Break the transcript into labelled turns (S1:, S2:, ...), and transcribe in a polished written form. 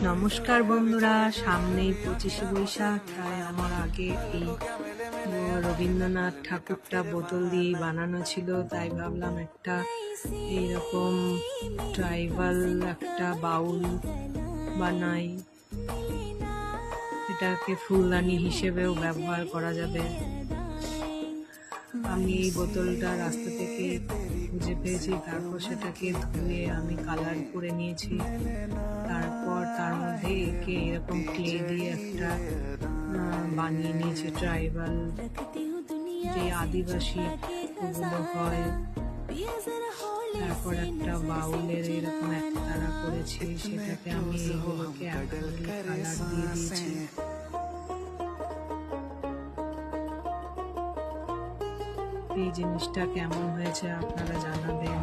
S1: নমস্কার বন্ধুরা, সামনেই 25শে বৈশাখ। তাই আমার আগে এই রবীন্দ্রনাথ ঠাকুরটা বোতল দিয়েই বানানো ছিল, তাই ভাবলাম একটা এইরকম ট্রাইবাল একটা বাউল বানাই। এটাকে ফুলদানি হিসেবেও ব্যবহার করা যাবে। আমি এই বোতলটা রাস্তা থেকে খুঁজে পেয়েছি, তারপর সেটাকে ধুয়ে আমি কালার করে নিয়েছি। তারপর তার মধ্যে একে এরকম ক্লে দিয়ে একটা বানিয়ে নিয়েছি ট্রাইবাল, যে আদিবাসী ওগুলো হয়। তারপর একটা বাউলের এরকম একতারা করেছি, সেটাকে আমি এইগুলোকে কালার দিয়ে দিয়েছি। এই জিনিসটা কেমন হয়েছে আপনারা জানাবেন।